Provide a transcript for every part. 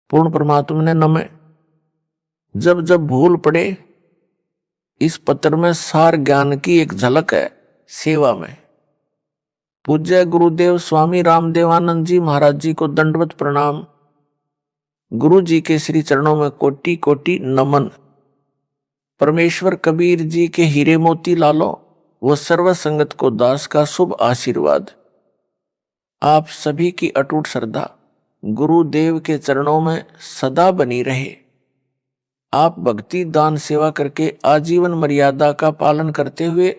पूर्ण परमात्मा ने नमः। जब जब भूल पड़े, इस पत्र में सार ज्ञान की एक झलक है सेवा में। पूज्य गुरुदेव स्वामी रामदेवानंद जी महाराज जी को दंडवत प्रणाम। गुरु जी के श्री चरणों में कोटि कोटि नमन। परमेश्वर कबीर जी के हीरे मोती लालो व सर्व संगत को दास का शुभ आशीर्वाद। आप सभी की अटूट श्रद्धा गुरुदेव के चरणों में सदा बनी रहे। आप भक्ति दान सेवा करके आजीवन मर्यादा का पालन करते हुए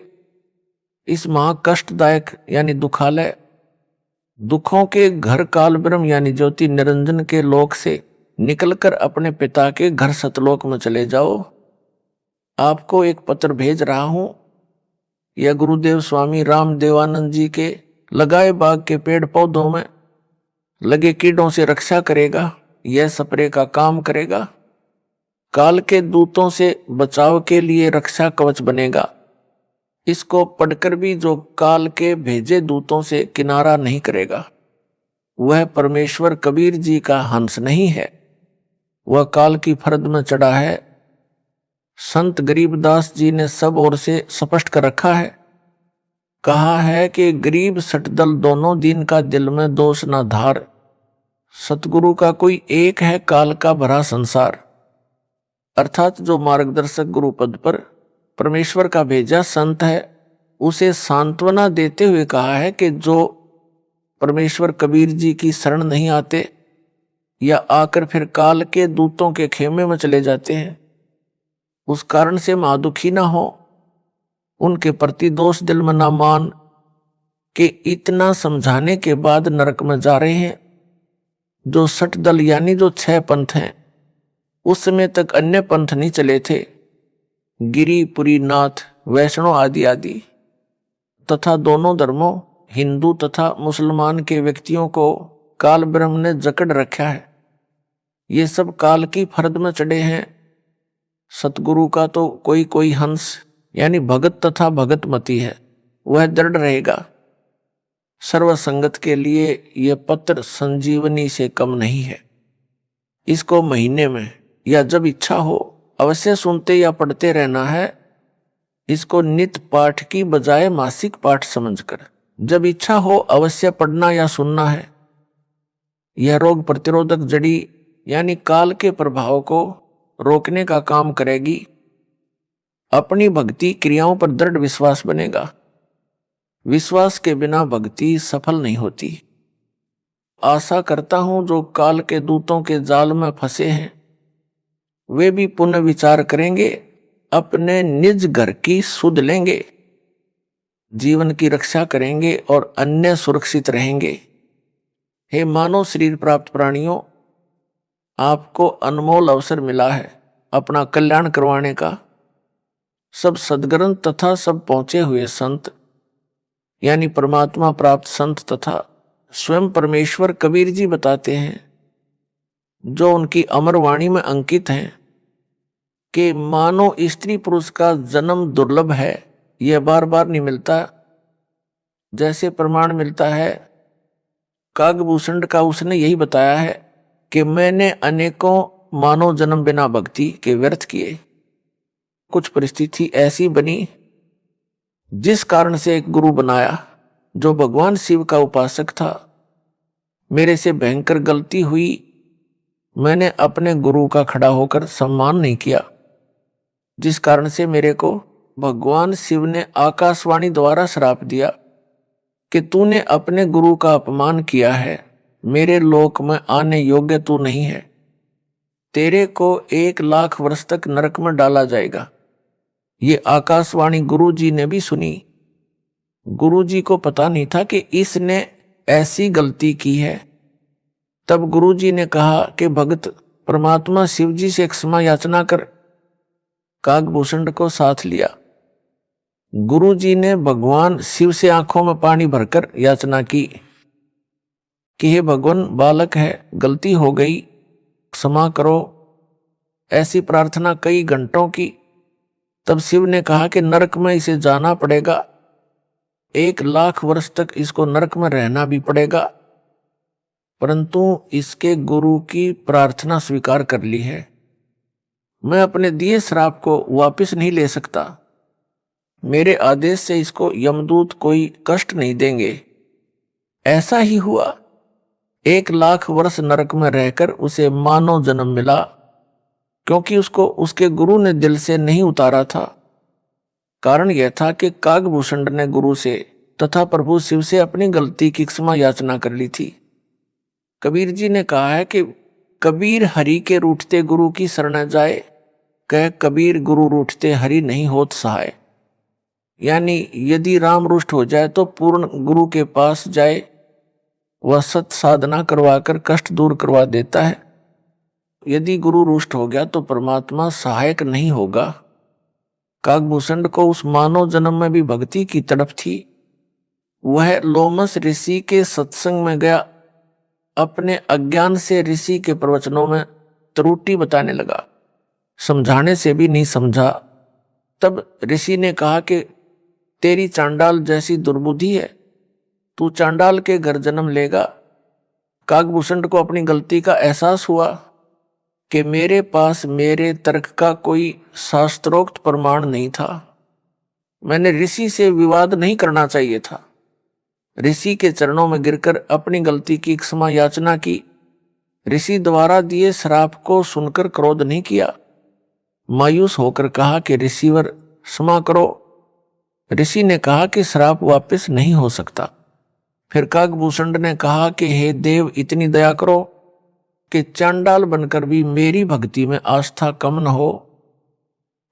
इस महाकष्टदायक यानी दुखालय दुखों के घर काल ब्रह्म यानी ज्योति निरंजन के लोक से निकलकर अपने पिता के घर सतलोक में चले जाओ। आपको एक पत्र भेज रहा हूं। यह गुरुदेव स्वामी रामदेवानंद जी के लगाए बाग के पेड़ पौधों में लगे कीड़ों से रक्षा करेगा। यह स्प्रे का काम करेगा। काल के दूतों से बचाव के लिए रक्षा कवच बनेगा। इसको पढ़कर भी जो काल के भेजे दूतों से किनारा नहीं करेगा, वह परमेश्वर कबीर जी का हंस नहीं है, वह काल की फरद में चढ़ा है। संत गरीबदास जी ने सब ओर से स्पष्ट कर रखा है। कहा है कि गरीब सटदल दोनों दिन का दिल में दोष ना धार। सतगुरु का कोई एक है काल का भरा संसार। अर्थात जो मार्गदर्शक गुरु पद पर परमेश्वर का भेजा संत है, उसे सांत्वना देते हुए कहा है कि जो परमेश्वर कबीर जी की शरण नहीं आते या आकर फिर काल के दूतों के खेमे में चले जाते हैं, उस कारण से महादुखी ना हो, उनके प्रति दोष दिल में ना मान कि इतना समझाने के बाद नरक में जा रहे हैं। जो 60 दल यानी जो 6 पंथ हैं, उस समय तक अन्य पंथ नहीं चले थे। गिरी पुरी नाथ वैष्णव आदि आदि तथा दोनों धर्मों हिंदू तथा मुसलमान के व्यक्तियों को काल ब्रह्म ने जकड़ रखा है। ये सब काल की फरद में चढ़े हैं। सतगुरु का तो कोई कोई हंस यानी भगत तथा भगतमती है, वह दृढ़ रहेगा। सर्व संगत के लिए यह पत्र संजीवनी से कम नहीं है। इसको महीने में या जब इच्छा हो अवश्य सुनते या पढ़ते रहना है। इसको नित्य पाठ की बजाय मासिक पाठ समझकर जब इच्छा हो अवश्य पढ़ना या सुनना है। यह रोग प्रतिरोधक जड़ी यानी काल के प्रभाव को रोकने का काम करेगी। अपनी भक्ति क्रियाओं पर दृढ़ विश्वास बनेगा। विश्वास के बिना भक्ति सफल नहीं होती। आशा करता हूं जो काल के दूतों के जाल में फंसे हैं, वे भी पुनः विचार करेंगे, अपने निज घर की सुध लेंगे, जीवन की रक्षा करेंगे और अन्य सुरक्षित रहेंगे। हे मानव शरीर प्राप्त प्राणियों, आपको अनमोल अवसर मिला है अपना कल्याण करवाने का। सब सद्ग्रंथ तथा सब पहुंचे हुए संत यानी परमात्मा प्राप्त संत तथा स्वयं परमेश्वर कबीर जी बताते हैं, जो उनकी अमर वाणी में अंकित हैं कि मानो स्त्री पुरुष का जन्म दुर्लभ है, यह बार बार नहीं मिलता। जैसे प्रमाण मिलता है कागभूषण का, उसने यही बताया है कि मैंने अनेकों मानव जन्म बिना भक्ति के व्यर्थ किए। कुछ परिस्थिति ऐसी बनी जिस कारण से एक गुरु बनाया जो भगवान शिव का उपासक था। मेरे से भयंकर गलती हुई, मैंने अपने गुरु का खड़ा होकर सम्मान नहीं किया, जिस कारण से मेरे को भगवान शिव ने आकाशवाणी द्वारा श्राप दिया कि तूने अपने गुरु का अपमान किया है, मेरे लोक में आने योग्य तू नहीं है, तेरे को 1 लाख वर्ष तक नरक में डाला जाएगा। ये आकाशवाणी गुरु जी ने भी सुनी। गुरु जी को पता नहीं था कि इसने ऐसी गलती की है। तब गुरु जी ने कहा कि भगत परमात्मा शिव जी से क्षमा याचना कर। कागभूषण को साथ लिया। गुरु जी ने भगवान शिव से आंखों में पानी भरकर याचना की कि हे भगवान, बालक है, गलती हो गई, क्षमा करो। ऐसी प्रार्थना कई घंटों की। तब शिव ने कहा कि नरक में इसे जाना पड़ेगा, 1 लाख वर्ष तक इसको नरक में रहना भी पड़ेगा। परंतु इसके गुरु की प्रार्थना स्वीकार कर ली है। मैं अपने दिए श्राप को वापस नहीं ले सकता। मेरे आदेश से इसको यमदूत कोई कष्ट नहीं देंगे। ऐसा ही हुआ। 1,00,000 वर्ष नरक में रहकर उसे मानव जन्म मिला, क्योंकि उसको उसके गुरु ने दिल से नहीं उतारा था। कारण यह था कि कागभूषण ने गुरु से तथा प्रभु शिव से अपनी गलती की क्षमा याचना कर ली थी। कबीर जी ने कहा है कि कबीर हरि के रूठते गुरु की शरण जाए, कह कबीर गुरु रूठते हरि नहीं होत सहाय। यानी यदि राम रुष्ट हो जाए तो पूर्ण गुरु के पास जाए, वह सत साधना करवाकर कष्ट दूर करवा देता है। यदि गुरु रुष्ट हो गया तो परमात्मा सहायक नहीं होगा। कागभूषण को उस मानव जन्म में भी भक्ति की तड़प थी। वह लोमस ऋषि के सत्संग में गया, अपने अज्ञान से ऋषि के प्रवचनों में त्रुटि बताने लगा, समझाने से भी नहीं समझा। तब ऋषि ने कहा कि तेरी चांडाल जैसी दुर्बुद्धि है, तू चांडाल के घर जन्म लेगा। कागभूषण को अपनी गलती का एहसास हुआ कि मेरे पास मेरे तर्क का कोई शास्त्रोक्त प्रमाण नहीं था। मैंने ऋषि से विवाद नहीं करना चाहिए था। ऋषि के चरणों में गिरकर अपनी गलती की क्षमा याचना की। ऋषि द्वारा दिए श्राप को सुनकर क्रोध नहीं किया। मायूस होकर कहा कि ऋषिवर क्षमा करो। ऋषि ने कहा कि श्राप वापस नहीं हो सकता। फिर कागभूषण ने कहा कि हे देव, इतनी दया करो कि चांडाल बनकर भी मेरी भक्ति में आस्था कम न हो।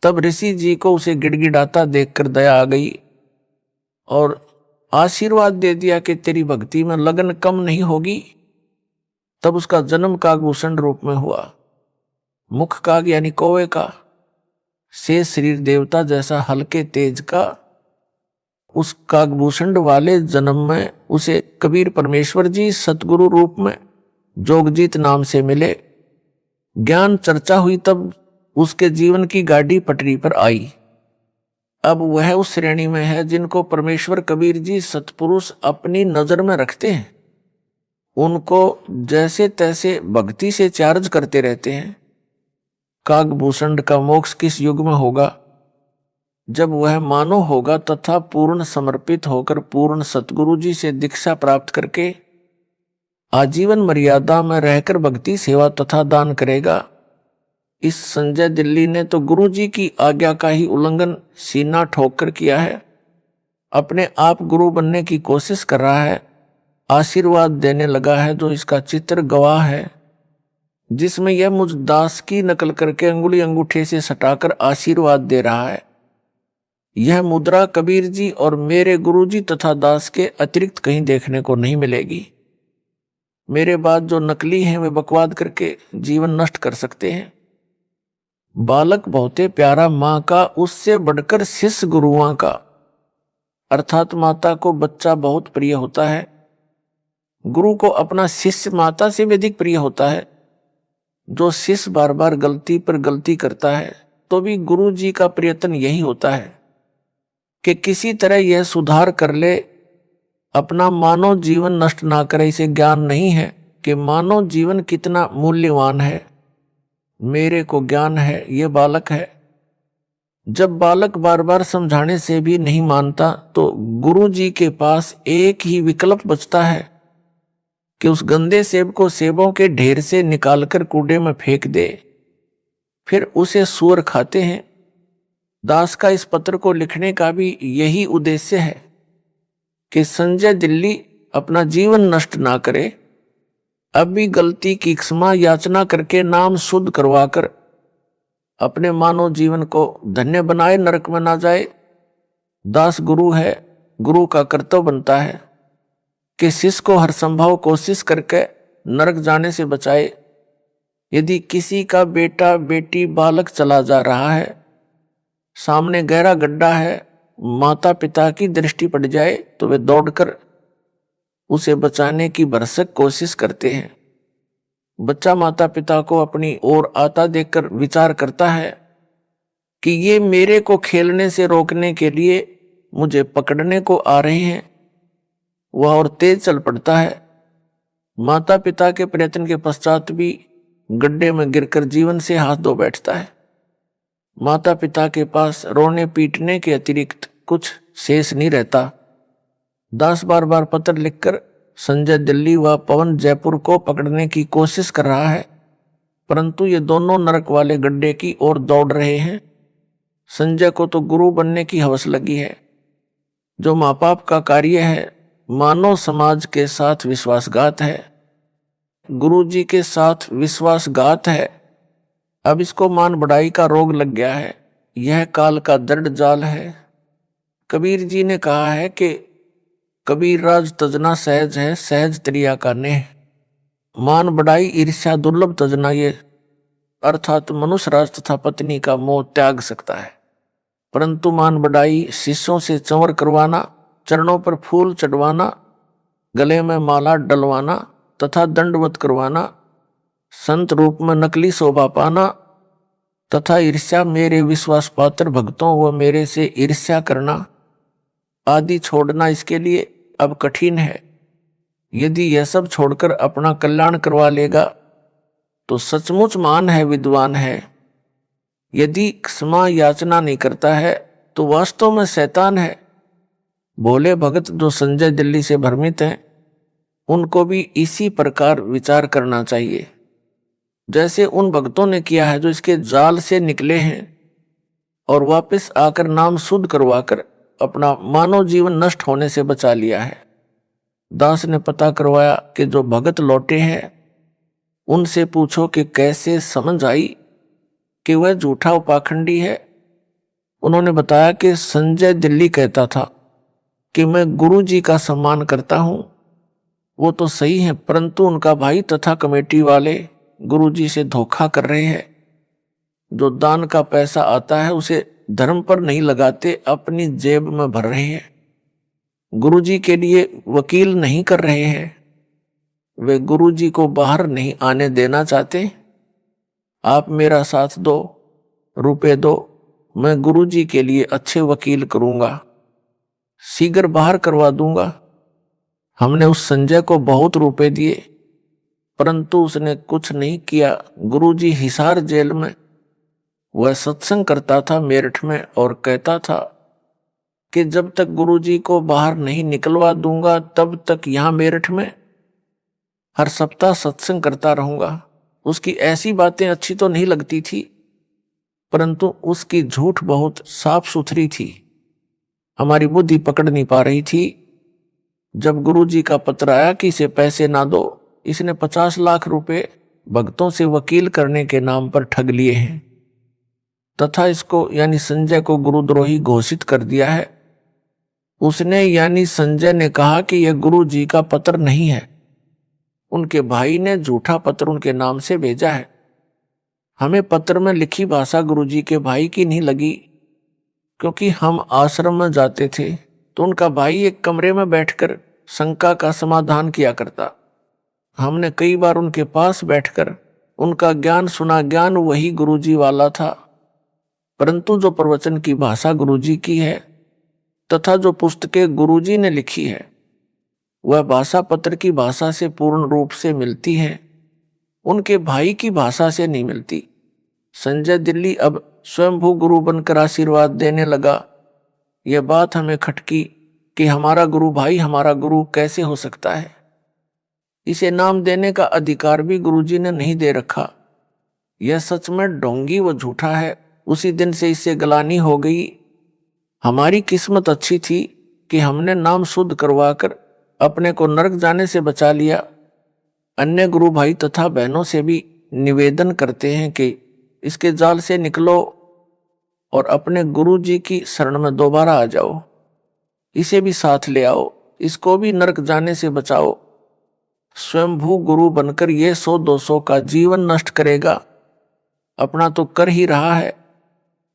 तब ऋषि जी को उसे गिड़गिड़ाता देखकर दया आ गई और आशीर्वाद दे दिया कि तेरी भक्ति में लगन कम नहीं होगी। तब उसका जन्म कागभूषण रूप में हुआ। मुख काग यानी कौवे का, से शरीर देवता जैसा हल्के तेज का। उस कागभूषण वाले जन्म में उसे कबीर परमेश्वर जी सतगुरु रूप में जोगजीत नाम से मिले। ज्ञान चर्चा हुई तब उसके जीवन की गाड़ी पटरी पर आई। अब वह उस श्रेणी में है जिनको परमेश्वर कबीर जी सतपुरुष अपनी नजर में रखते हैं। उनको जैसे तैसे भक्ति से चार्ज करते रहते हैं। कागभूषण का मोक्ष किस युग में होगा? जब वह मानव होगा तथा पूर्ण समर्पित होकर पूर्ण सतगुरु जी से दीक्षा प्राप्त करके आजीवन मर्यादा में रहकर भक्ति सेवा तथा दान करेगा। इस संजय दिल्ली ने तो गुरु जी की आज्ञा का ही उल्लंघन सीना ठोक कर किया है। अपने आप गुरु बनने की कोशिश कर रहा है, आशीर्वाद देने लगा है जो इसका चित्र गवाह है, जिसमें यह मुझ दास की नकल करके अंगुली अंगूठे से सटाकर आशीर्वाद दे रहा है। यह मुद्रा कबीर जी और मेरे गुरु जी तथा दास के अतिरिक्त कहीं देखने को नहीं मिलेगी। मेरे बाद जो नकली हैं वे बकवाद करके जीवन नष्ट कर सकते हैं। बालक बहुते प्यारा माँ का, उससे बढ़कर शिष्य गुरुओं का। अर्थात माता को बच्चा बहुत प्रिय होता है, गुरु को अपना शिष्य माता से भी अधिक प्रिय होता है। जो शिष्य बार बार गलती पर गलती करता है तो भी गुरु जी का प्रयत्न यही होता है कि किसी तरह यह सुधार कर ले, अपना मानव जीवन नष्ट ना करे। इसे ज्ञान नहीं है कि मानव जीवन कितना मूल्यवान है। मेरे को ज्ञान है, ये बालक है। जब बालक बार बार समझाने से भी नहीं मानता तो गुरु जी के पास एक ही विकल्प बचता है कि उस गंदे सेब को सेबों के ढेर से निकालकर कूड़े में फेंक दे। फिर उसे सूअर खाते हैं। दास का इस पत्र को लिखने का भी यही उद्देश्य है कि संजय दिल्ली अपना जीवन नष्ट ना करे। अब भी गलती की क्षमा याचना करके नाम शुद्ध करवाकर अपने मानव जीवन को धन्य बनाए, नरक में ना जाए। दास गुरु है, गुरु का कर्तव्य बनता है कि शिष्य को हर संभव कोशिश करके नरक जाने से बचाए। यदि किसी का बेटा बेटी बालक चला जा रहा है, सामने गहरा गड्ढा है, माता पिता की दृष्टि पड़ जाए तो वे दौड़कर उसे बचाने की भरसक कोशिश करते हैं। बच्चा माता पिता को अपनी ओर आता देखकर विचार करता है कि ये मेरे को खेलने से रोकने के लिए मुझे पकड़ने को आ रहे हैं। वह और तेज चल पड़ता है। माता पिता के प्रयत्न के पश्चात भी गड्ढे में गिरकर जीवन से हाथ धो बैठता है। माता पिता के पास रोने पीटने के अतिरिक्त कुछ शेष नहीं रहता। दास बार बार पत्र लिखकर संजय दिल्ली व पवन जयपुर को पकड़ने की कोशिश कर रहा है, परंतु ये दोनों नरक वाले गड्ढे की ओर दौड़ रहे हैं। संजय को तो गुरु बनने की हवस लगी है। जो माँ बाप का कार्य है मानव समाज के साथ विश्वासघात है, गुरु जी के साथ विश्वासघात है। अब इसको मान बढ़ाई का रोग लग गया है। यह काल का दृढ़ जाल है। कबीर जी ने कहा है कि कबीर राज तजना सहज है, सहज त्रिया का नेह। मान बढ़ाई ईर्ष्या दुर्लभ तजना, ये अर्थात मनुष्य राज तथा पत्नी का मोह त्याग सकता है, परंतु मान बढ़ाई शिष्यों से चंवर करवाना, चरणों पर फूल चढ़वाना, गले में माला डलवाना तथा दंडवत करवाना, संत रूप में नकली शोभा पाना तथा ईर्ष्या मेरे विश्वास पात्र भक्तों व मेरे से ईर्ष्या करना आदि छोड़ना इसके लिए अब कठिन है। यदि यह सब छोड़कर अपना कल्याण करवा लेगा तो सचमुच महान है, विद्वान है। यदि क्षमा याचना नहीं करता है तो वास्तव में शैतान है। भोले भगत जो संजय दिल्ली से भ्रमित हैं, उनको भी इसी प्रकार विचार करना चाहिए जैसे उन भक्तों ने किया है जो इसके जाल से निकले हैं और वापस आकर नाम शुद्ध करवाकर अपना मानव जीवन नष्ट होने से बचा लिया है। दास ने पता करवाया कि जो भगत लौटे हैं उनसे पूछो कि कैसे समझ आई कि वह झूठा उपाखंडी है। उन्होंने बताया कि संजय दिल्ली कहता था कि मैं गुरु जी का सम्मान करता हूं। वो तो सही है, परंतु उनका भाई तथा कमेटी वाले गुरु जी से धोखा कर रहे हैं। जो दान का पैसा आता है उसे धर्म पर नहीं लगाते, अपनी जेब में भर रहे हैं। गुरु जी के लिए वकील नहीं कर रहे हैं। वे गुरु जी को बाहर नहीं आने देना चाहते। आप मेरा साथ दो, रुपए दो, मैं गुरु जी के लिए अच्छे वकील करूंगा, शीघ्र बाहर करवा दूंगा। हमने उस संजय को बहुत रुपए दिए, परंतु उसने कुछ नहीं किया। गुरु जी हिसार जेल में वह सत्संग करता था मेरठ में और कहता था कि जब तक गुरुजी को बाहर नहीं निकलवा दूंगा तब तक यहां मेरठ में हर सप्ताह सत्संग करता रहूंगा। उसकी ऐसी बातें अच्छी तो नहीं लगती थी, परंतु उसकी झूठ बहुत साफ सुथरी थी। हमारी बुद्धि पकड़ नहीं पा रही थी। जब गुरुजी का पत्र आया कि इसे पैसे ना दो, इसने 50 लाख रुपए भक्तों से वकील करने के नाम पर ठग लिए हैं तथा इसको यानी संजय को गुरुद्रोही घोषित कर दिया है। उसने यानी संजय ने कहा कि यह गुरु जी का पत्र नहीं है, उनके भाई ने झूठा पत्र उनके नाम से भेजा है। हमें पत्र में लिखी भाषा गुरु जी के भाई की नहीं लगी, क्योंकि हम आश्रम में जाते थे तो उनका भाई एक कमरे में बैठकर शंका का समाधान किया करता। हमने कई बार उनके पास बैठकर उनका ज्ञान सुना। ज्ञान वही गुरु जी वाला था, परंतु जो प्रवचन की भाषा गुरुजी की है तथा जो पुस्तकें गुरुजी ने लिखी है वह भाषा पत्र की भाषा से पूर्ण रूप से मिलती है, उनके भाई की भाषा से नहीं मिलती। संजय दिल्ली अब स्वयंभू गुरु बनकर आशीर्वाद देने लगा। यह बात हमें खटकी कि हमारा गुरु भाई हमारा गुरु कैसे हो सकता है। इसे नाम देने का अधिकार भी गुरुजी ने नहीं दे रखा। यह सच में ढोंगी व झूठा है। उसी दिन से इससे गलानी हो गई। हमारी किस्मत अच्छी थी कि हमने नाम शुद्ध करवाकर अपने को नरक जाने से बचा लिया। अन्य गुरु भाई तथा बहनों से भी निवेदन करते हैं कि इसके जाल से निकलो और अपने गुरु जी की शरण में दोबारा आ जाओ। इसे भी साथ ले आओ, इसको भी नरक जाने से बचाओ। स्वयंभू गुरु बनकर ये 100-200 का जीवन नष्ट करेगा, अपना तो कर ही रहा है।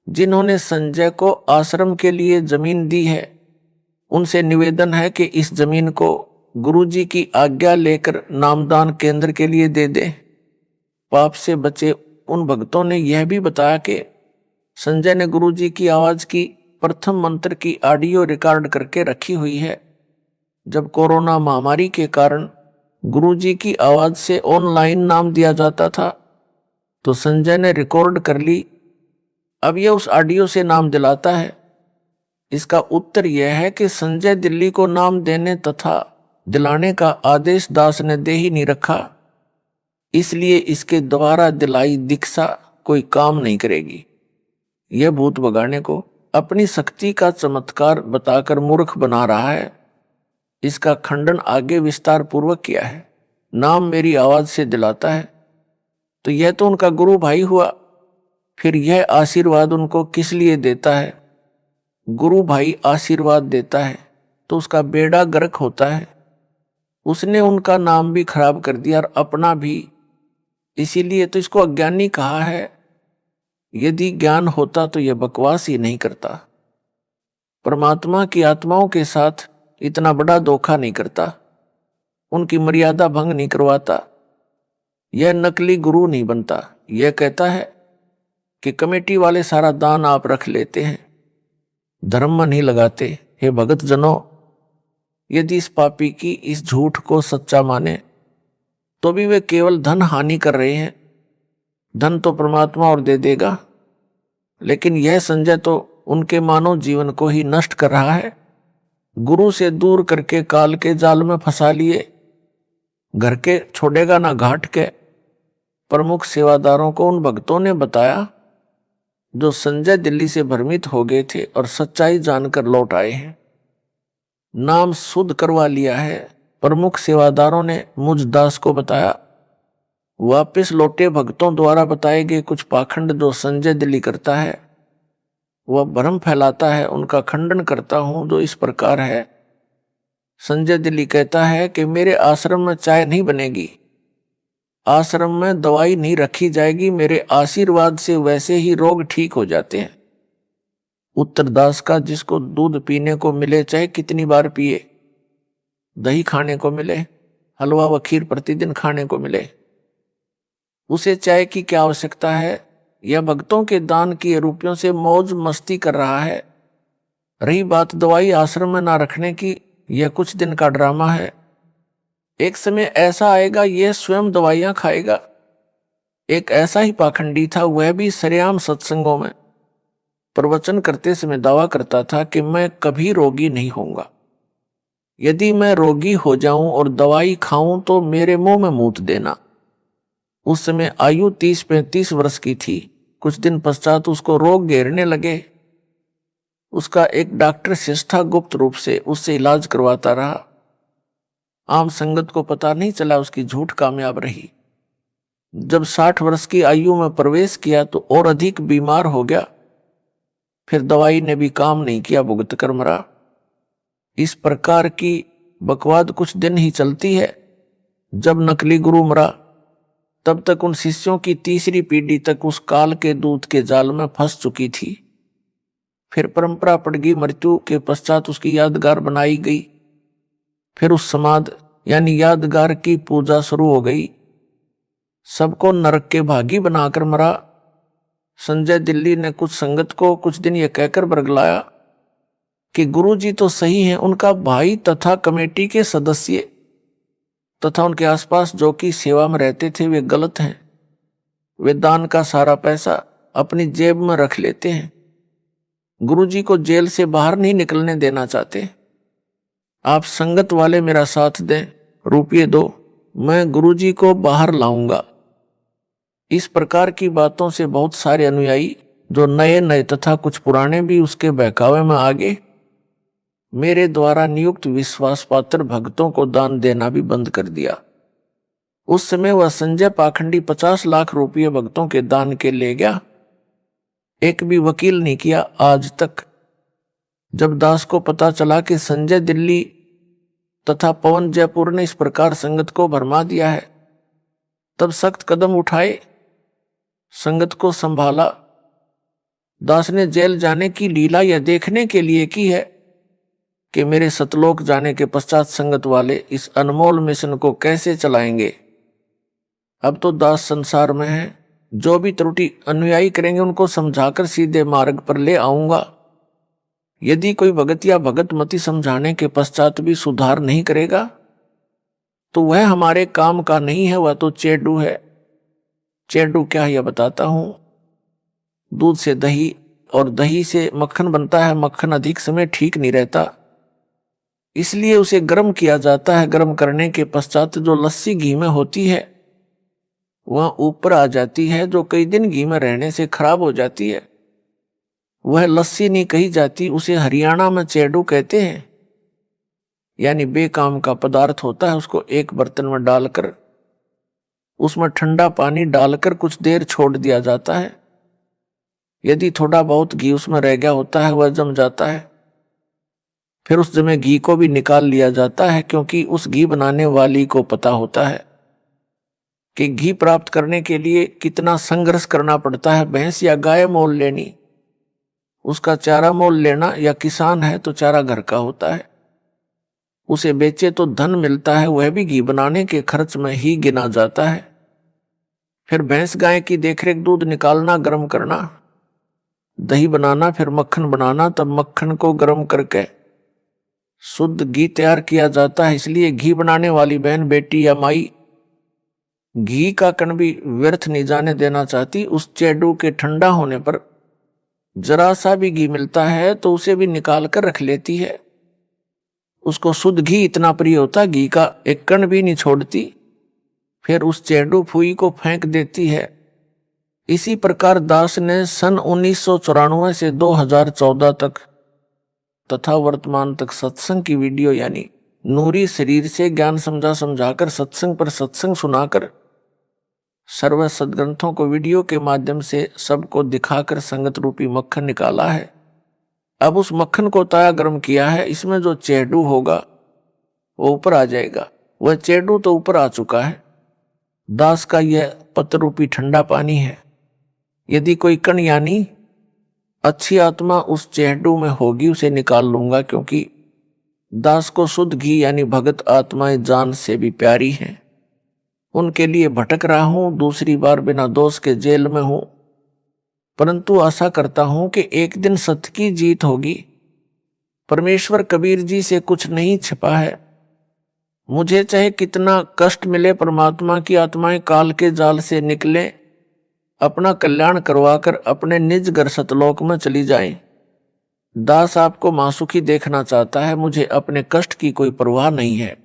जिन्होंने संजय को आश्रम के लिए जमीन दी है उनसे निवेदन है कि इस जमीन को गुरुजी की आज्ञा लेकर नामदान केंद्र के लिए दे दे। पाप से बचे उन भक्तों ने यह भी बताया कि संजय ने गुरुजी की आवाज की प्रथम मंत्र की ऑडियो रिकॉर्ड करके रखी हुई है। जब कोरोना महामारी के कारण गुरुजी की आवाज से ऑनलाइन नाम दिया जाता था, तो संजय ने रिकॉर्ड कर ली। अब यह उस ऑडियो से नाम दिलाता है। इसका उत्तर यह है कि संजय दिल्ली को नाम देने तथा दिलाने का आदेश दास ने दे ही नहीं रखा, इसलिए इसके द्वारा दिलाई दीक्षा कोई काम नहीं करेगी। यह भूत भगाने को अपनी शक्ति का चमत्कार बताकर मूर्ख बना रहा है। इसका खंडन आगे विस्तार पूर्वक किया है। नाम मेरी आवाज से दिलाता है, तो यह तो उनका गुरु भाई हुआ। फिर यह आशीर्वाद उनको किस लिए देता है? गुरु भाई आशीर्वाद देता है तो उसका बेड़ा गर्क होता है। उसने उनका नाम भी खराब कर दिया और अपना भी, इसीलिए तो इसको अज्ञानी कहा है। यदि ज्ञान होता तो यह बकवास ही नहीं करता। परमात्मा की आत्माओं के साथ इतना बड़ा धोखा नहीं करता, उनकी मर्यादा भंग नहीं करवाता। यह नकली गुरु नहीं बनता। यह कहता है कि कमेटी वाले सारा दान आप रख लेते हैं, धर्म में नहीं लगाते। हे भगत जनों, यदि इस पापी की इस झूठ को सच्चा माने तो भी वे केवल धन हानि कर रहे हैं। धन तो परमात्मा और दे देगा, लेकिन यह संजय तो उनके मानव जीवन को ही नष्ट कर रहा है। गुरु से दूर करके काल के जाल में फंसा लिए। घर के छोड़ेगा ना घाट के। प्रमुख सेवादारों को उन भक्तों ने बताया जो संजय दिल्ली से भ्रमित हो गए थे और सच्चाई जानकर लौट आए हैं। नाम शुद्ध करवा लिया है। प्रमुख सेवादारों ने मुझ दास को बताया। वापस लौटे भक्तों द्वारा बताए गए कुछ पाखंड जो संजय दिल्ली करता है, वह भ्रम फैलाता है, उनका खंडन करता हूं, जो इस प्रकार है। संजय दिल्ली कहता है कि मेरे आश्रम में चाय नहीं बनेगी, आश्रम में दवाई नहीं रखी जाएगी, मेरे आशीर्वाद से वैसे ही रोग ठीक हो जाते हैं। उत्तरदास का जिसको दूध पीने को मिले चाहे कितनी बार पिए, दही खाने को मिले, हलवा व खीर प्रतिदिन खाने को मिले, उसे चाय की क्या आवश्यकता है? यह भक्तों के दान किए रुपयों से मौज मस्ती कर रहा है। रही बात दवाई आश्रम में ना रखने की, यह कुछ दिन का ड्रामा है। एक समय ऐसा आएगा यह स्वयं दवाइयां खाएगा। एक ऐसा ही पाखंडी था, वह भी सरेआम सत्संगों में प्रवचन करते समय दावा करता था कि मैं कभी रोगी नहीं होऊंगा। यदि मैं रोगी हो जाऊं और दवाई खाऊं तो मेरे मुंह में मूत देना। उस समय आयु 30-35 वर्ष की थी। कुछ दिन पश्चात उसको रोग घेरने लगे। उसका एक डॉक्टर शिष्टा गुप्त रूप से उससे इलाज करवाता रहा। आम संगत को पता नहीं चला, उसकी झूठ कामयाब रही। जब 60 वर्ष की आयु में प्रवेश किया तो और अधिक बीमार हो गया। फिर दवाई ने भी काम नहीं किया, भुगत कर मरा। इस प्रकार की बकवाद कुछ दिन ही चलती है। जब नकली गुरु मरा तब तक उन शिष्यों की तीसरी पीढ़ी तक उस काल के दूत के जाल में फंस चुकी थी। फिर परंपरा पड़ गई, मृत्यु के पश्चात उसकी यादगार बनाई गई। फिर उस समाध यानी यादगार की पूजा शुरू हो गई। सबको नरक के भागी बनाकर मरा। संजय दिल्ली ने कुछ संगत को कुछ दिन यह कहकर बरगलाया कि गुरुजी तो सही हैं, उनका भाई तथा कमेटी के सदस्य तथा उनके आसपास जो कि सेवा में रहते थे वे गलत हैं। वे दान का सारा पैसा अपनी जेब में रख लेते हैं। गुरुजी को जेल से बाहर नहीं निकलने देना चाहते। आप संगत वाले मेरा साथ दें, रुपये दो, मैं गुरुजी को बाहर लाऊंगा। इस प्रकार की बातों से बहुत सारे अनुयायी जो नए नए तथा कुछ पुराने भी उसके बहकावे में आ गए। मेरे द्वारा नियुक्त विश्वास पात्र भक्तों को दान देना भी बंद कर दिया। उस समय वह संजय पाखंडी 50 लाख रुपये भक्तों के दान के ले गया। एक भी वकील नहीं किया आज तक। जब दास को पता चला कि संजय दिल्ली तथा पवन जयपुर ने इस प्रकार संगत को भरमा दिया है, तब सख्त कदम उठाए, संगत को संभाला। दास ने जेल जाने की लीला यह देखने के लिए की है कि मेरे सतलोक जाने के पश्चात संगत वाले इस अनमोल मिशन को कैसे चलाएंगे। अब तो दास संसार में है, जो भी त्रुटि अनुयायी करेंगे उनको समझाकर सीधे मार्ग पर ले आऊंगा। यदि कोई भगत या भगत मति समझाने के पश्चात भी सुधार नहीं करेगा तो वह हमारे काम का नहीं है, वह तो चेडू है। चेडू क्या है यह बताता हूं। दूध से दही और दही से मक्खन बनता है। मक्खन अधिक समय ठीक नहीं रहता, इसलिए उसे गर्म किया जाता है। गर्म करने के पश्चात जो लस्सी घी में होती है वह ऊपर आ जाती है, जो कई दिन घी में रहने से खराब हो जाती है। वह लस्सी नहीं कही जाती, उसे हरियाणा में चेडू कहते हैं। यानी बेकाम का पदार्थ होता है। उसको एक बर्तन में डालकर उसमें ठंडा पानी डालकर कुछ देर छोड़ दिया जाता है। यदि थोड़ा बहुत घी उसमें रह गया होता है वह जम जाता है। फिर उस जमे घी को भी निकाल लिया जाता है, क्योंकि उस घी बनाने वाली को पता होता है कि घी प्राप्त करने के लिए कितना संघर्ष करना पड़ता है। भैंस या गाय मोल लेनी, उसका चारा मोल लेना, या किसान है तो चारा घर का होता है, उसे बेचे तो धन मिलता है, वह भी घी बनाने के खर्च में ही गिना जाता है। फिर भैंस गाय की देखरेख, दूध निकालना, गर्म करना, दही बनाना, फिर मक्खन बनाना, तब मक्खन को गर्म करके शुद्ध घी तैयार किया जाता है। इसलिए घी बनाने वाली बहन, बेटी या माई घी का कण भी व्यर्थ नहीं जाने देना चाहती। उस चेडू के ठंडा होने पर जरा सा भी घी मिलता है तो उसे भी निकाल कर रख लेती है। उसको शुद्ध घी इतना प्रिय होता, घी का एक कण भी नहीं छोड़ती। फिर उस चेडू फुई को फेंक देती है। इसी प्रकार दास ने सन 1994 से 2014 तक तथा वर्तमान तक सत्संग की वीडियो यानी नूरी शरीर से ज्ञान समझाकर सत्संग पर सत्संग सुनाकर सर्व सदग्रंथों को वीडियो के माध्यम से सबको दिखाकर संगत रूपी मक्खन निकाला है। अब उस मक्खन को ताया गर्म किया है। इसमें जो चेडू होगा वो ऊपर आ जाएगा। वह चेडू तो ऊपर आ चुका है। दास का यह पत्र रूपी ठंडा पानी है। यदि कोई कण यानी अच्छी आत्मा उस चेडू में होगी उसे निकाल लूंगा, क्योंकि दास को शुद्ध घी यानी भगत आत्माएं जान से भी प्यारी हैं। उनके लिए भटक रहा हूं, दूसरी बार बिना दोष के जेल में हूं, परंतु आशा करता हूं कि एक दिन सत्य की जीत होगी। परमेश्वर कबीर जी से कुछ नहीं छिपा है। मुझे चाहे कितना कष्ट मिले, परमात्मा की आत्माएं काल के जाल से निकले, अपना कल्याण करवाकर अपने निज घर सतलोक में चली जाएं। दास आपको मासुखी देखना चाहता है, मुझे अपने कष्ट की कोई परवाह नहीं है,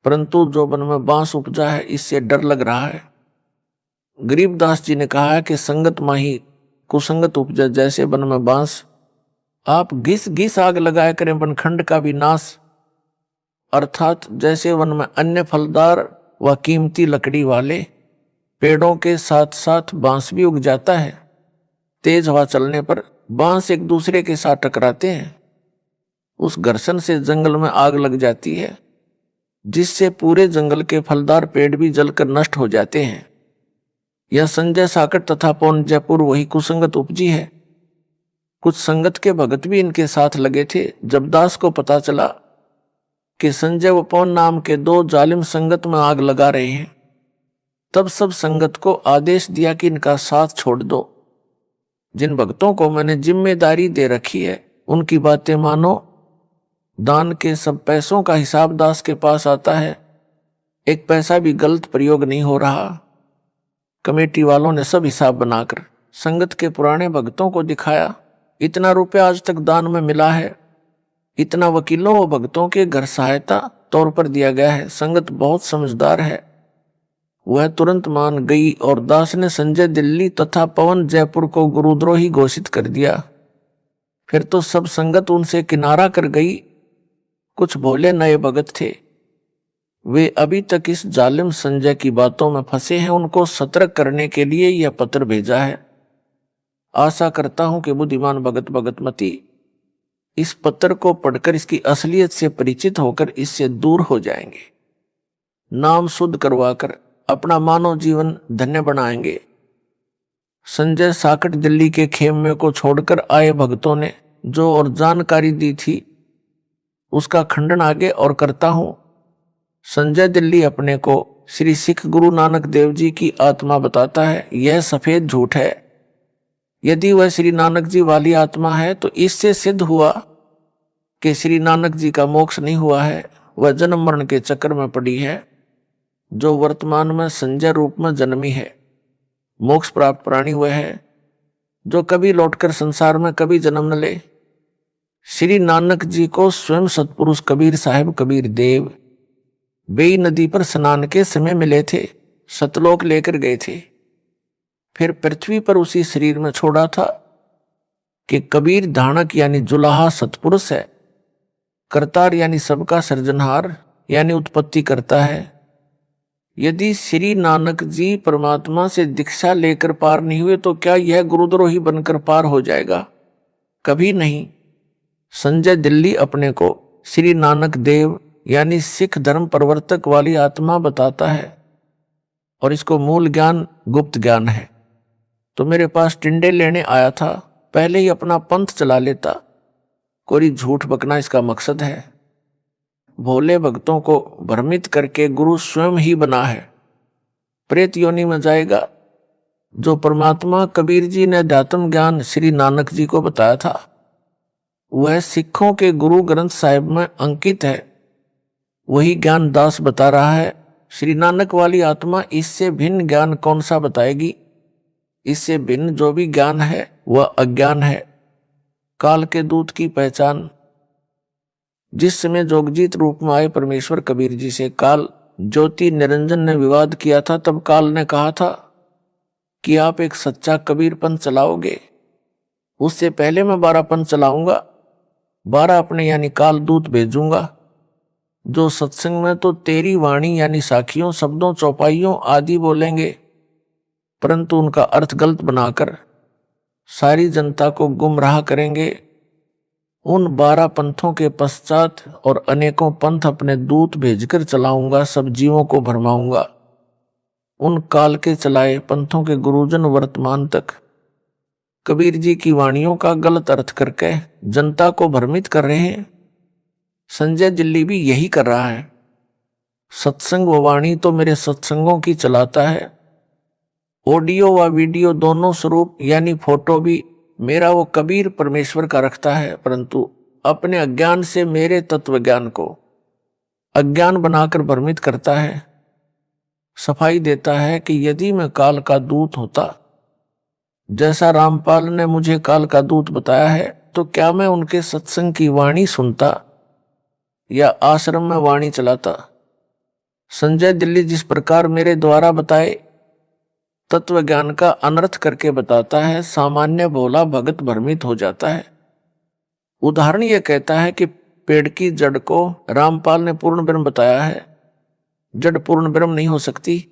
परंतु जो मन में बांस उपजा है इससे डर लग रहा है। गरीबदास जी ने कहा है कि संगत माही कुसंगत उपजा, जैसे वन में बांस आप घिस घिस आग लगाया करें वनखंड का भी नाश। अर्थात जैसे वन में अन्य फलदार व कीमती लकड़ी वाले पेड़ों के साथ साथ बांस भी उग जाता है। तेज हवा चलने पर बांस एक दूसरे के साथ टकराते हैं, उस घर्षण से जंगल में आग लग जाती है, जिससे पूरे जंगल के फलदार पेड़ भी जलकर नष्ट हो जाते हैं। यह संजय साकट तथा पौन जयपुर वही कुसंगत उपजी है। कुछ संगत के भगत भी इनके साथ लगे थे। जब दास को पता चला कि संजय व पौन नाम के दो जालिम संगत में आग लगा रहे हैं, तब सब संगत को आदेश दिया कि इनका साथ छोड़ दो। जिन भक्तों को मैंने जिम्मेदारी दे रखी है उनकी बातें मानो। दान के सब पैसों का हिसाब दास के पास आता है, एक पैसा भी गलत प्रयोग नहीं हो रहा। कमेटी वालों ने सब हिसाब बनाकर संगत के पुराने भक्तों को दिखाया। इतना रुपया आज तक दान में मिला है, इतना वकीलों व भक्तों के घर सहायता तौर पर दिया गया है। संगत बहुत समझदार है, वह तुरंत मान गई और दास ने संजय दिल्ली तथा पवन जयपुर को गुरुद्रोही घोषित कर दिया। फिर तो सब संगत उनसे किनारा कर गई। कुछ भोले नए भगत थे, वे अभी तक इस जालिम संजय की बातों में फंसे हैं। उनको सतर्क करने के लिए यह पत्र भेजा है। आशा करता हूं कि बुद्धिमान भगत भगतमती इस पत्र को पढ़कर इसकी असलियत से परिचित होकर इससे दूर हो जाएंगे, नाम शुद्ध करवाकर अपना मानव जीवन धन्य बनाएंगे। संजय साकट दिल्ली के खेमे को छोड़कर आए भक्तों ने जो और जानकारी दी थी उसका खंडन आगे और करता हूं। संजय दिल्ली अपने को श्री सिख गुरु नानक देव जी की आत्मा बताता है, यह सफेद झूठ है। यदि वह श्री नानक जी वाली आत्मा है तो इससे सिद्ध हुआ कि श्री नानक जी का मोक्ष नहीं हुआ है। वह जन्म मरण के चक्कर में पड़ी है, जो वर्तमान में संजय रूप में जन्मी है। मोक्ष प्राप्त प्राणी वह है जो कभी लौटकर संसार में कभी जन्म न ले। श्री नानक जी को स्वयं सतपुरुष कबीर साहिब कबीर देव बेई नदी पर स्नान के समय मिले थे, सतलोक लेकर गए थे, फिर पृथ्वी पर उसी शरीर में छोड़ा था कि कबीर धाणक यानी जुलाहा सतपुरुष है, करतार यानी सबका सृजनहार यानी उत्पत्ति करता है। यदि श्री नानक जी परमात्मा से दीक्षा लेकर पार नहीं हुए तो क्या यह गुरुद्रोही बनकर पार हो जाएगा? कभी नहीं। संजय दिल्ली अपने को श्री नानक देव यानी सिख धर्म प्रवर्तक वाली आत्मा बताता है और इसको मूल ज्ञान गुप्त ज्ञान है। तो मेरे पास टिंडे लेने आया था, पहले ही अपना पंथ चला लेता। कोई झूठ बकना इसका मकसद है। भोले भक्तों को भ्रमित करके गुरु स्वयं ही बना है। प्रेत योनि में जाएगा। जो परमात्मा कबीर जी ने अध्यात्म ज्ञान श्री नानक जी को बताया था वह सिखों के गुरु ग्रंथ साहिब में अंकित है। वही ज्ञान दास बता रहा है। श्री नानक वाली आत्मा इससे भिन्न ज्ञान कौन सा बताएगी? इससे भिन्न जो भी ज्ञान है वह अज्ञान है। काल के दूत की पहचान। जिस समय जोगजीत रूप में आए परमेश्वर कबीर जी से काल ज्योति निरंजन ने विवाद किया था, तब काल ने कहा था कि आप एक सच्चा कबीर पंथ चलाओगे, उससे पहले मैं 12 पंथ चलाऊंगा। 12 अपने यानी काल दूत भेजूंगा जो सत्संग में तो तेरी वाणी यानी साखियों शब्दों चौपाइयों आदि बोलेंगे, परंतु उनका अर्थ गलत बनाकर सारी जनता को गुमराह करेंगे। उन 12 पंथों के पश्चात और अनेकों पंथ अपने दूत भेजकर चलाऊंगा, सब जीवों को भरमाऊंगा। उन काल के चलाए पंथों के गुरुजन वर्तमान तक कबीर जी की वाणियों का गलत अर्थ करके जनता को भ्रमित कर रहे हैं। संजय दिल्ली भी यही कर रहा है। सत्संग व वाणी तो मेरे सत्संगों की चलाता है। ऑडियो व वीडियो दोनों स्वरूप यानी फोटो भी मेरा वो कबीर परमेश्वर का रखता है, परंतु अपने अज्ञान से मेरे तत्व ज्ञान को अज्ञान बनाकर भ्रमित करता है। सफाई देता है कि यदि मैं काल का दूत होता, जैसा रामपाल ने मुझे काल का दूत बताया है, तो क्या मैं उनके सत्संग की वाणी सुनता या आश्रम में वाणी चलाता? संजय दिल्ली जिस प्रकार मेरे द्वारा बताए तत्व ज्ञान का अनर्थ करके बताता है, सामान्य भोला भगत भ्रमित हो जाता है। उदाहरण यह कहता है कि पेड़ की जड़ को रामपाल ने पूर्ण ब्रह्म बताया है। जड़ पूर्ण ब्रह्म नहीं हो सकती,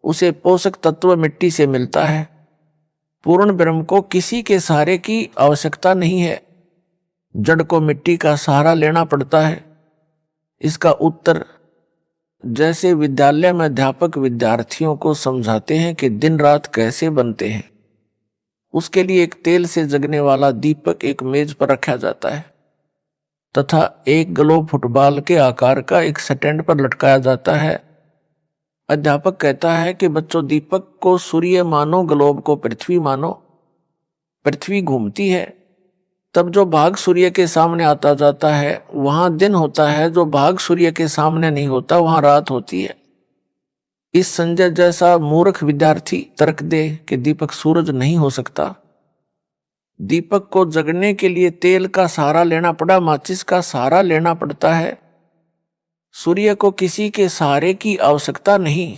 उसे पोषक तत्व मिट्टी से मिलता है। पूर्ण ब्रह्म को किसी के सहारे की आवश्यकता नहीं है, जड़ को मिट्टी का सहारा लेना पड़ता है। इसका उत्तर जैसे विद्यालय में अध्यापक विद्यार्थियों को समझाते हैं कि दिन रात कैसे बनते हैं, उसके लिए एक तेल से जगने वाला दीपक एक मेज पर रखा जाता है तथा एक ग्लोब फुटबॉल के आकार का एक स्टैंड पर लटकाया जाता है। अध्यापक कहता है कि बच्चों, दीपक को सूर्य मानो, ग्लोब को पृथ्वी मानो। पृथ्वी घूमती है, तब जो भाग सूर्य के सामने आता जाता है वहां दिन होता है, जो भाग सूर्य के सामने नहीं होता वहां रात होती है। इस संजय जैसा मूर्ख विद्यार्थी तर्क दे कि दीपक सूरज नहीं हो सकता। दीपक को जगने के लिए तेल का सहारा लेना पड़ा, माचिस का सहारा लेना पड़ता है। सूर्य को किसी के सहारे की आवश्यकता नहीं।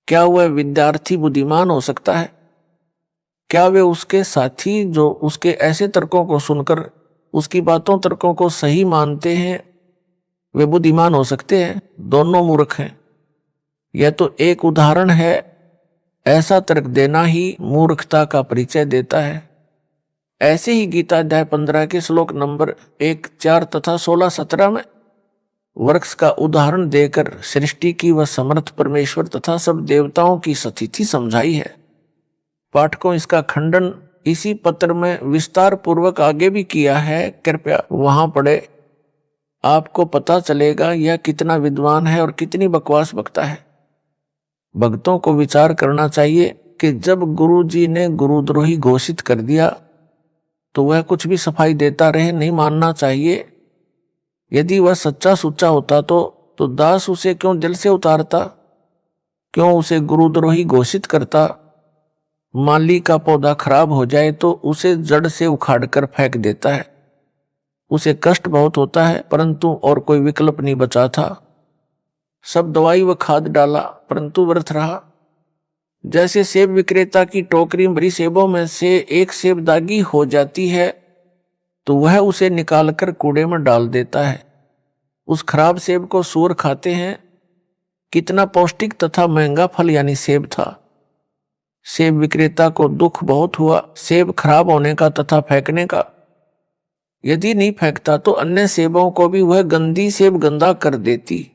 क्या वह विद्यार्थी बुद्धिमान हो सकता है? क्या वे उसके साथी जो उसके ऐसे तर्कों को सुनकर उसकी बातों तर्कों को सही मानते हैं, वे बुद्धिमान हो सकते हैं? दोनों मूर्ख हैं। यह तो एक उदाहरण है। ऐसा तर्क देना ही मूर्खता का परिचय देता है। ऐसे ही गीता अध्याय 15 के श्लोक नंबर 1, 4 तथा 16, 17 में वृक्ष का उदाहरण देकर सृष्टि की वह समर्थ परमेश्वर तथा सब देवताओं की स्थिति समझाई है। पाठकों, इसका खंडन इसी पत्र में विस्तार पूर्वक आगे भी किया है, कृपया वहां पढ़े। आपको पता चलेगा यह कितना विद्वान है और कितनी बकवास बकता है। भक्तों को विचार करना चाहिए कि जब गुरु जी ने गुरुद्रोही घोषित कर दिया तो वह कुछ भी सफाई देता रहे, नहीं मानना चाहिए। यदि वह सच्चा सुच्चा होता तो दास उसे क्यों दिल से उतारता, क्यों उसे गुरुद्रोही घोषित करता। माली का पौधा खराब हो जाए तो उसे जड़ से उखाड़कर फेंक देता है। उसे कष्ट बहुत होता है, परंतु और कोई विकल्प नहीं बचा था। सब दवाई व खाद डाला, परंतु व्यर्थ रहा। जैसे सेब विक्रेता की टोकरी भरी सेबों में से एक सेब दागी हो जाती है तो वह उसे निकालकर कूड़े में डाल देता है। उस खराब सेब को सूअर खाते हैं। कितना पौष्टिक तथा महंगा फल यानी सेब था। सेब विक्रेता को दुख बहुत हुआ सेब खराब होने का तथा फेंकने का। यदि नहीं फेंकता तो अन्य सेबों को भी वह गंदी सेब गंदा कर देती।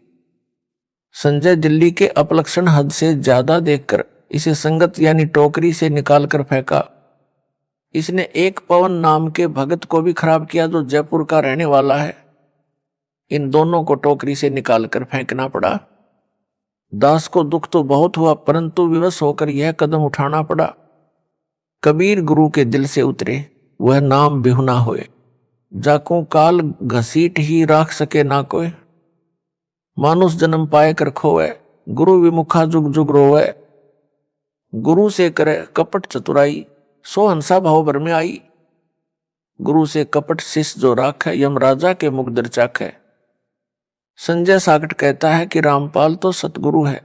संजय दिल्ली के अपलक्षण हद से ज्यादा देखकर इसे संगत यानी टोकरी से निकालकर फेंका। इसने एक पवन नाम के भगत को भी खराब किया जो जयपुर का रहने वाला है। इन दोनों को टोकरी से निकालकर फेंकना पड़ा। दास को दुख तो बहुत हुआ, परंतु विवश होकर यह कदम उठाना पड़ा। कबीर गुरु के दिल से उतरे, वह नाम बिहुना होए। जाको काल घसीट ही राख सके ना कोई। मानुष जन्म पाए कर खोए, गुरु विमुखा जुग जुग रोवे। गुरु से करे कपट चतुराई, सो हंसा भाव भर में आई। गुरु से कपट शिष्य जो राख है, यमराजा के मुख दर चाख है। संजय साकट कहता है कि रामपाल तो सतगुरु है,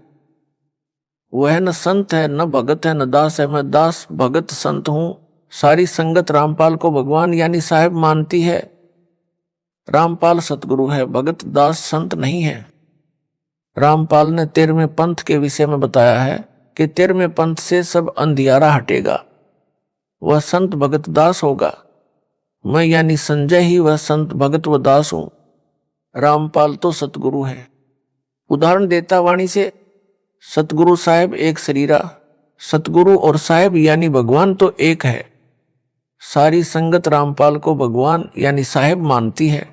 वह न संत है न भगत है न दास है। मैं दास भगत संत हूं। सारी संगत रामपाल को भगवान यानी साहेब मानती है। रामपाल सतगुरु है, भगत दास संत नहीं है। रामपाल ने 13वें पंथ के विषय में बताया है कि 13वें पंथ से सब अंधियारा हटेगा, वह संत भगत दास होगा। मैं यानी संजय ही वह संत भगत व दास हूं। रामपाल तो सतगुरु है। उदाहरण देता वाणी से, सतगुरु साहेब एक शरीरा। सतगुरु और साहेब यानी भगवान तो एक है। सारी संगत रामपाल को भगवान यानी साहेब मानती है,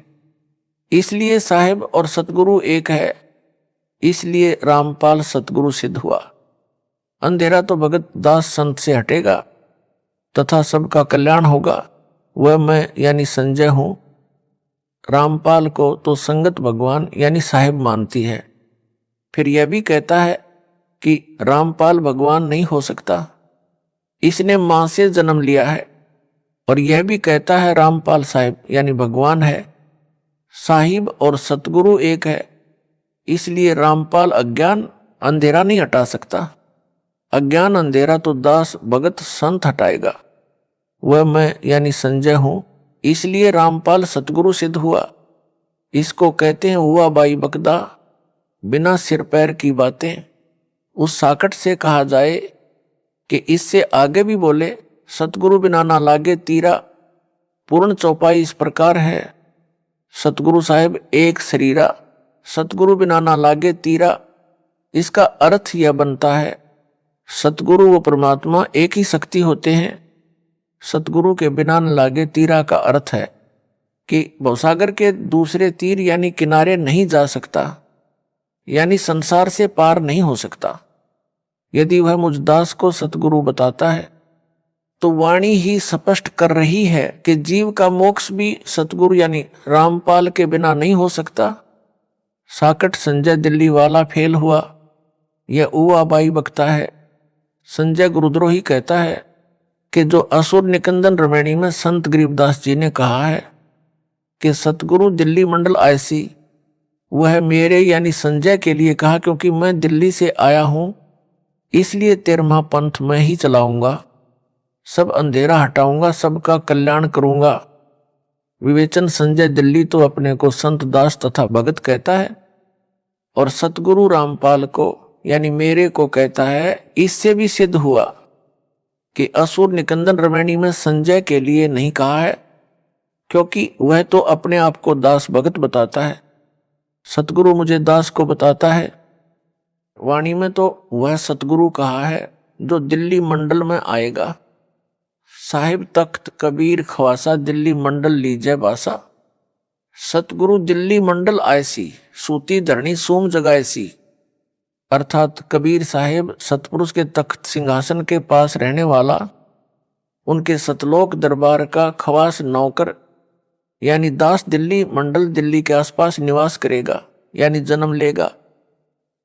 इसलिए साहेब और सतगुरु एक है। इसलिए रामपाल सतगुरु सिद्ध हुआ। अंधेरा तो भगत दास संत से हटेगा तथा सबका कल्याण होगा। वह मैं यानी संजय हूं। रामपाल को तो संगत भगवान यानी साहेब मानती है। फिर यह भी कहता है कि रामपाल भगवान नहीं हो सकता, इसने मां से जन्म लिया है। और यह भी कहता है रामपाल साहेब यानी भगवान है। साहिब और सतगुरु एक है, इसलिए रामपाल अज्ञान अंधेरा नहीं हटा सकता। अज्ञान अंधेरा तो दास भगत संत हटाएगा। वह मैं यानी संजय हूं, इसलिए रामपाल सतगुरु सिद्ध हुआ। इसको कहते हैं हुआ बाई बकदा, बिना सिर पैर की बातें। उस साकट से कहा जाए कि इससे आगे भी बोले, सतगुरु बिना ना लागे तीरा। पूर्ण चौपाई इस प्रकार है, सतगुरु साहेब एक शरीरा, सतगुरु बिना ना लागे तीरा। इसका अर्थ यह बनता है, सतगुरु व परमात्मा एक ही शक्ति होते हैं। सतगुरु के बिना न लागे तीरा का अर्थ है कि भवसागर के दूसरे तीर यानी किनारे नहीं जा सकता, यानी संसार से पार नहीं हो सकता। यदि वह मुझ दास को सतगुरु बताता है तो वाणी ही स्पष्ट कर रही है कि जीव का मोक्ष भी सतगुरु यानी रामपाल के बिना नहीं हो सकता। साकट संजय दिल्ली वाला फेल हुआ, यह उवा बाई बकता है। संजय गुरुद्रोही कहता है कि जो असुर निकंदन रमैणी में संत गरीबदास जी ने कहा है कि सतगुरु दिल्ली मंडल ऐसी, वह मेरे यानी संजय के लिए कहा, क्योंकि मैं दिल्ली से आया हूं, इसलिए 13वां पंथ मैं ही चलाऊंगा। सब अंधेरा हटाऊंगा, सबका कल्याण करूंगा। विवेचन संजय दिल्ली तो अपने को संत दास तथा भगत कहता है और सतगुरु रामपाल को यानी मेरे को कहता है। इससे भी सिद्ध हुआ कि असुर निकंदन रमैणी में संजय के लिए नहीं कहा है, क्योंकि वह तो अपने आप को दास भगत बताता है। सतगुरु मुझे दास को बताता है। वाणी में तो वह सतगुरु कहा है जो दिल्ली मंडल में आएगा। साहिब तख्त कबीर खवासा, दिल्ली मंडल लीजय बासा। सतगुरु दिल्ली मंडल ऐसी, सूती धरणी सूम जगाएसी। अर्थात कबीर साहेब सतपुरुष के तख्त सिंहासन के पास रहने वाला, उनके सतलोक दरबार का खवास नौकर यानी दास दिल्ली मंडल दिल्ली के आसपास निवास करेगा यानी जन्म लेगा।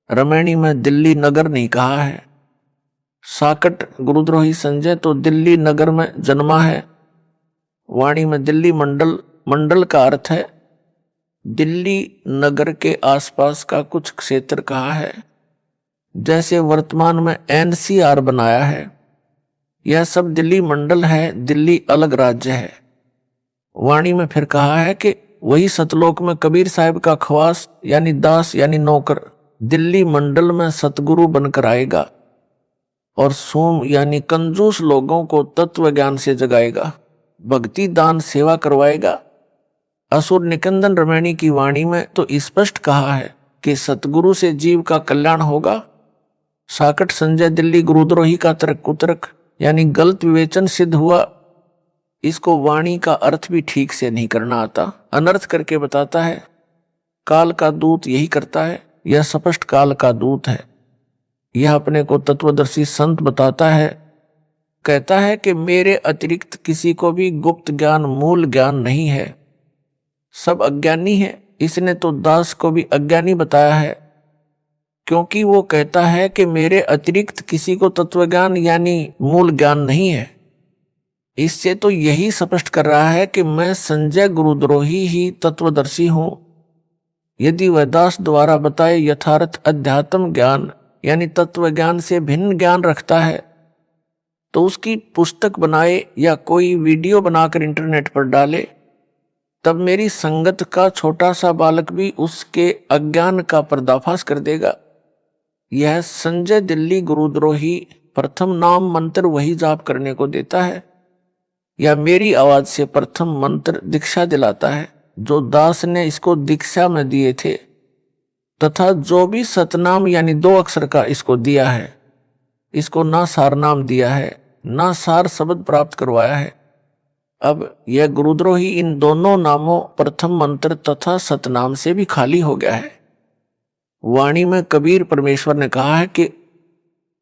रमैणी में दिल्ली नगर नहीं कहा है। साकट गुरुद्रोही संजय तो दिल्ली नगर में जन्मा है। वाणी में दिल्ली मंडल, मंडल का अर्थ है दिल्ली नगर के आसपास का कुछ क्षेत्र कहा है। जैसे वर्तमान में एनसीआर बनाया है, यह सब दिल्ली मंडल है, दिल्ली अलग राज्य है। वाणी में फिर कहा है कि वही सतलोक में कबीर साहब का खवास यानी दास यानी नौकर दिल्ली मंडल में सतगुरु बनकर आएगा और सोम यानी कंजूस लोगों को तत्व ज्ञान से जगाएगा, भक्ति दान सेवा करवाएगा। असुर निकंदन रमैणी की वाणी में तो स्पष्ट कहा है कि सतगुरु से जीव का कल्याण होगा। साकट संजय दिल्ली गुरुद्रोही का तर्क कुतर्क यानी गलत विवेचन सिद्ध हुआ। इसको वाणी का अर्थ भी ठीक से नहीं करना आता, अनर्थ करके बताता है। काल का दूत यही करता है, यह स्पष्ट काल का दूत है। यह अपने को तत्वदर्शी संत बताता है, कहता है कि मेरे अतिरिक्त किसी को भी गुप्त ज्ञान मूल ज्ञान नहीं है, सब अज्ञानी है। इसने तो दास को भी अज्ञानी बताया है, क्योंकि वो कहता है कि मेरे अतिरिक्त किसी को तत्वज्ञान यानी मूल ज्ञान नहीं है। इससे तो यही स्पष्ट कर रहा है कि मैं संजय गुरुद्रोही ही तत्वदर्शी हूं। यदि वह दास द्वारा बताए यथार्थ अध्यात्म ज्ञान यानी तत्व ज्ञान से भिन्न ज्ञान रखता है तो उसकी पुस्तक बनाए या कोई वीडियो बनाकर इंटरनेट पर डाले, तब मेरी संगत का छोटा सा बालक भी उसके अज्ञान का पर्दाफाश कर देगा। यह संजय दिल्ली गुरुद्रोही प्रथम नाम मंत्र वही जाप करने को देता है या मेरी आवाज से प्रथम मंत्र दीक्षा दिलाता है जो दास ने इसको दीक्षा में दिए थे, तथा जो भी सतनाम यानी 2 अक्षर का इसको दिया है, इसको ना सार नाम दिया है, ना सार शब्द प्राप्त करवाया है। अब यह गुरुद्रोही इन दोनों नामों प्रथम मंत्र तथा सतनाम से भी खाली हो गया है। वाणी में कबीर परमेश्वर ने कहा है कि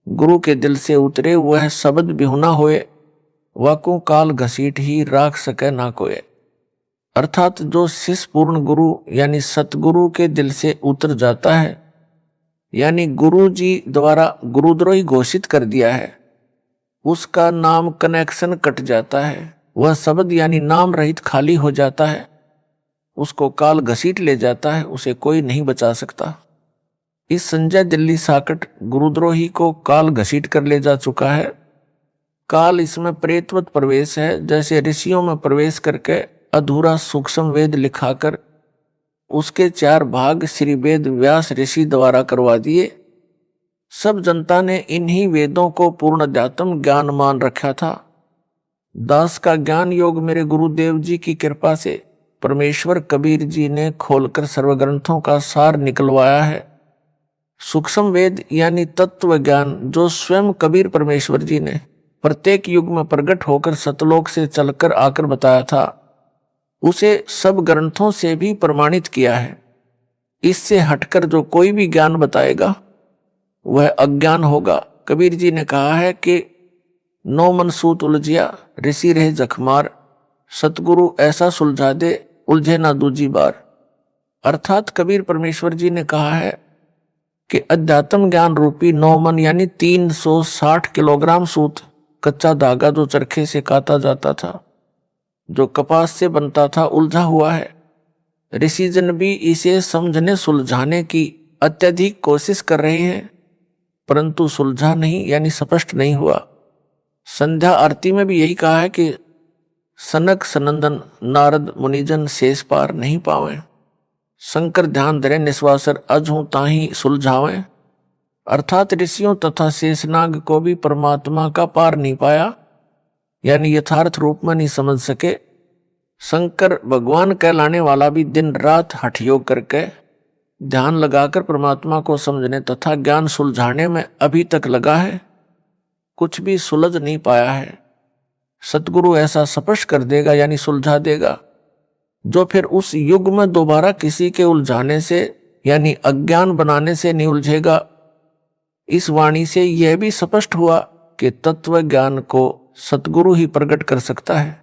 गुरु के दिल से उतरे वह शब्द बिहुना होए, वाकू काल घसीट ही राख सके ना कोय। अर्थात जो शिष्य पूर्ण गुरु यानी सतगुरु के दिल से उतर जाता है, यानी गुरु जी द्वारा गुरुद्रोही घोषित कर दिया है, उसका नाम कनेक्शन कट जाता है, वह शब्द यानी नाम रहित खाली हो जाता है, उसको काल घसीट ले जाता है, उसे कोई नहीं बचा सकता। इस संजय दिल्ली साकट गुरुद्रोही को काल घसीट कर ले जा चुका है। काल इसमें प्रेतवत प्रवेश है, जैसे ऋषियों में प्रवेश करके अधूरा सूक्ष्म वेद लिखाकर उसके 4 भाग श्री वेद व्यास ऋषि द्वारा करवा दिए। सब जनता ने इन्हीं वेदों को पूर्ण अध्यात्म ज्ञान मान रखा था। दास का ज्ञान योग मेरे गुरुदेव जी की कृपा से परमेश्वर कबीर जी ने खोलकर सर्वग्रंथों का सार निकलवाया है। सूक्ष्म वेद यानी तत्व ज्ञान जो स्वयं कबीर परमेश्वर जी ने प्रत्येक युग में प्रकट होकर सतलोक से चलकर आकर बताया था, उसे सब ग्रंथों से भी प्रमाणित किया है। इससे हटकर जो कोई भी ज्ञान बताएगा वह अज्ञान होगा। कबीर जी ने कहा है कि 9 मन सूत उलझिया ऋषि रहे जखमार, सतगुरु ऐसा सुलझा दे उलझे ना दूजी बार। अर्थात कबीर परमेश्वर जी ने कहा है कि अध्यात्म ज्ञान रूपी 9 मन यानी 360 किलोग्राम सूत, कच्चा धागा जो चरखे से काता जाता था, जो कपास से बनता था, उलझा हुआ है। ऋषिजन भी इसे समझने सुलझाने की अत्यधिक कोशिश कर रहे हैं, परंतु सुलझा नहीं यानी स्पष्ट नहीं हुआ। संध्या आरती में भी यही कहा है कि सनक सनंदन नारद मुनिजन शेष पार नहीं पावे, शंकर ध्यान धरे निस्वासर अजहू ताही सुलझावे। अर्थात ऋषियों तथा शेषनाग को भी परमात्मा का पार नहीं पाया, यानी यथार्थ रूप में नहीं समझ सके। शंकर भगवान कहलाने वाला भी दिन रात हठ योग करके ध्यान लगाकर परमात्मा को समझने तथा ज्ञान सुलझाने में अभी तक लगा है, कुछ भी सुलझ नहीं पाया है। सतगुरु ऐसा स्पष्ट कर देगा यानी सुलझा देगा, जो फिर उस युग में दोबारा किसी के उलझाने से यानी अज्ञान बनाने से नहीं उलझेगा। इस वाणी से यह भी स्पष्ट हुआ कि तत्व ज्ञान को सतगुरु ही प्रकट कर सकता है।